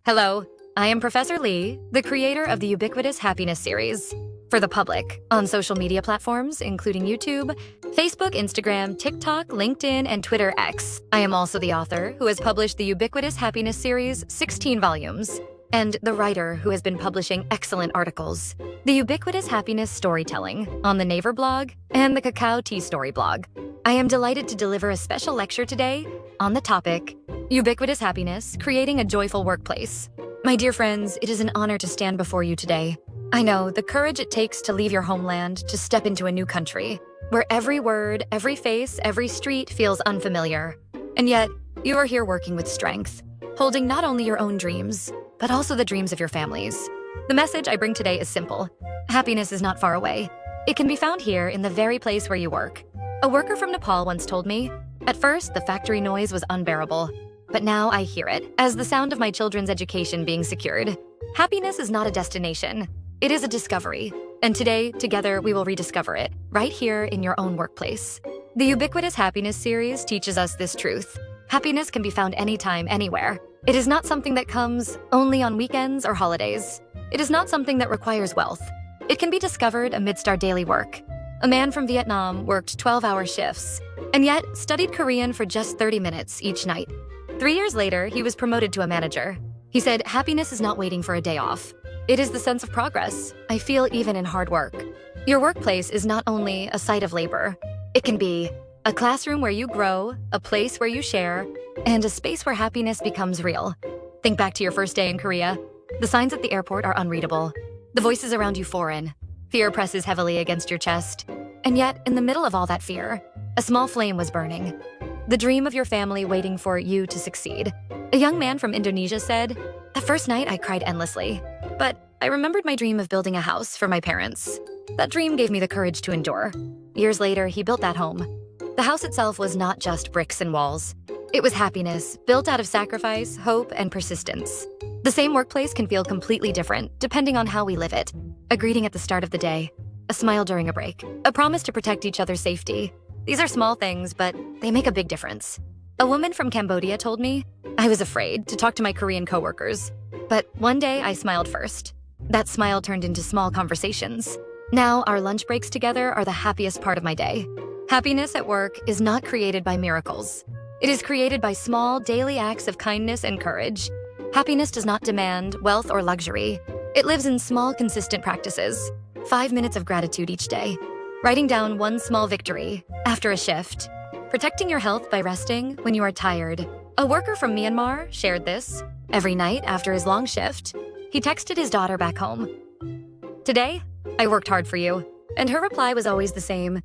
Hello, I am Professor Lee, the creator of the Ubiquitous Happiness Series. For the public, on social media platforms, including YouTube, Facebook, Instagram, TikTok, LinkedIn, and Twitter X. I am also the author who has published the Ubiquitous Happiness Series 16 volumes, and the writer who has been publishing excellent articles. The Ubiquitous Happiness Storytelling on the Naver blog and the Cacao Tea Story blog. I am delighted to deliver a special lecture today on the topic, Ubiquitous Happiness, Creating a Joyful Workplace. My dear friends, it is an honor to stand before you today. I know the courage it takes to leave your homeland to step into a new country, where every word, every face, every street feels unfamiliar. And yet, you are here working with strength, holding not only your own dreams, but also the dreams of your families. The message I bring today is simple. Happiness is not far away. It can be found here in the very place where you work. A worker from Nepal once told me, at first the factory noise was unbearable, but now I hear it as the sound of my children's education being secured. Happiness is not a destination. It is a discovery. And today, together, we will rediscover it, right here in your own workplace. The Ubiquitous Happiness Series teaches us this truth. Happiness can be found anytime, anywhere. It is not something that comes only on weekends or holidays. It is not something that requires wealth. It can be discovered amidst our daily work. A man from Vietnam worked 12-hour shifts, and yet studied Korean for just 30 minutes each night. 3 years later, he was promoted to a manager. He said, happiness is not waiting for a day off. It is the sense of progress I feel even in hard work. Your workplace is not only a site of labor. It can be a classroom where you grow, a place where you share, and a space where happiness becomes real. Think back to your first day in Korea. The signs at the airport are unreadable. The voices around you foreign. Fear presses heavily against your chest. And yet, in the middle of all that fear, a small flame was burning. The dream of your family waiting for you to succeed. A young man from Indonesia said, that first night I cried endlessly, but I remembered my dream of building a house for my parents. That dream gave me the courage to endure. Years later, he built that home. The house itself was not just bricks and walls. It was happiness, built out of sacrifice, hope, and persistence. The same workplace can feel completely different, depending on how we live it. A greeting at the start of the day, a smile during a break, a promise to protect each other's safety. These are small things, but they make a big difference. A woman from Cambodia told me, I was afraid to talk to my Korean coworkers, but one day I smiled first. That smile turned into small conversations. Now our lunch breaks together are the happiest part of my day. Happiness at work is not created by miracles. It is created by small daily acts of kindness and courage. Happiness does not demand wealth or luxury. It lives in small, consistent practices. 5 minutes of gratitude each day. Writing down one small victory after a shift. Protecting your health by resting when you are tired. A worker from Myanmar shared this. Every night after his long shift, he texted his daughter back home. Today, I worked hard for you. And her reply was always the same.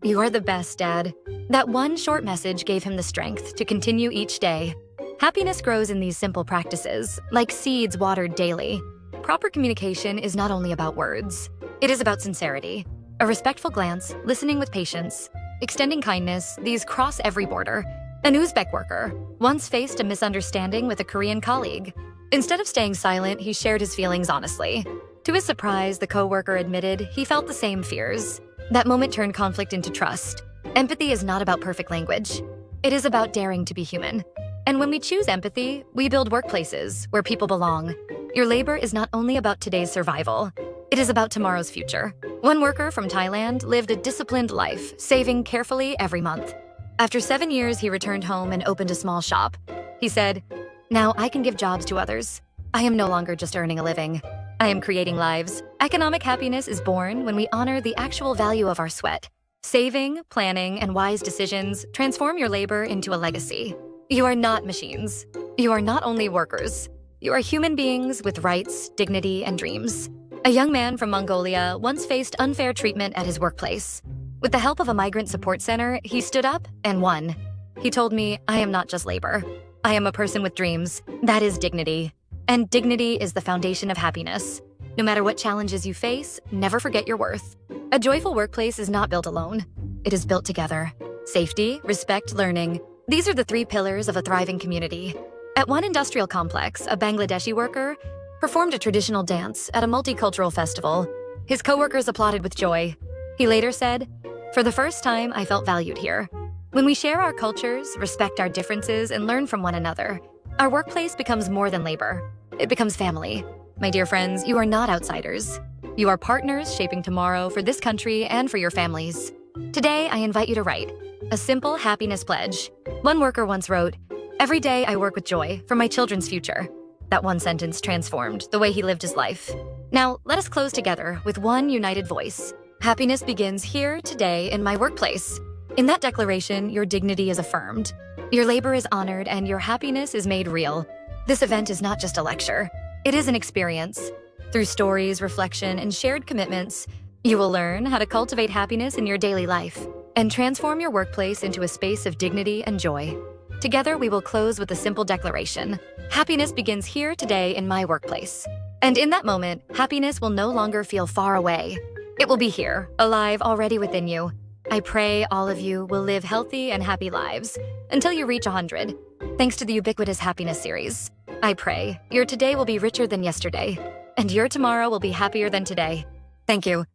You are the best, Dad. That one short message gave him the strength to continue each day. Happiness grows in these simple practices, like seeds watered daily. Proper communication is not only about words. It is about sincerity. A respectful glance, listening with patience, extending kindness, these cross every border. An Uzbek worker once faced a misunderstanding with a Korean colleague. Instead of staying silent, he shared his feelings honestly. To his surprise, the coworker admitted he felt the same fears. That moment turned conflict into trust. Empathy is not about perfect language. It is about daring to be human. And when we choose empathy, we build workplaces where people belong. Your labor is not only about today's survival. It is about tomorrow's future. One worker from Thailand lived a disciplined life, saving carefully every month. After 7 years, he returned home and opened a small shop. He said, now I can give jobs to others. I am no longer just earning a living. I am creating lives. Economic happiness is born when we honor the actual value of our sweat. Saving, planning, and wise decisions transform your labor into a legacy. You are not machines. You are not only workers. You are human beings with rights, dignity, and dreams. A young man from Mongolia once faced unfair treatment at his workplace. With the help of a migrant support center, he stood up and won. He told me, I am not just labor. I am a person with dreams. That is dignity. And dignity is the foundation of happiness. No matter what challenges you face, never forget your worth. A joyful workplace is not built alone. It is built together. Safety, respect, learning. These are the 3 pillars of a thriving community. At one industrial complex, a Bangladeshi worker performed a traditional dance at a multicultural festival. His coworkers applauded with joy. He later said, for the first time, I felt valued here. When we share our cultures, respect our differences, and learn from one another, our workplace becomes more than labor. it becomes family. My dear friends, you are not outsiders. You are partners shaping tomorrow for this country and for your families. Today, I invite you to write a simple happiness pledge. One worker once wrote, "Every day I work with joy for my children's future." That one sentence transformed the way he lived his life. Now, let us close together with one united voice. Happiness begins here today in my workplace. In that declaration, your dignity is affirmed. Your labor is honored and your happiness is made real. This event is not just a lecture. It is an experience. Through stories, reflection, and shared commitments, you will learn how to cultivate happiness in your daily life and transform your workplace into a space of dignity and joy. Together, we will close with a simple declaration. Happiness begins here today in my workplace. And in that moment, happiness will no longer feel far away. It will be here, alive already within you. I pray all of you will live healthy and happy lives until you reach 100. Thanks to the Ubiquitous Happiness Series. I pray your today will be richer than yesterday, and your tomorrow will be happier than today. Thank you.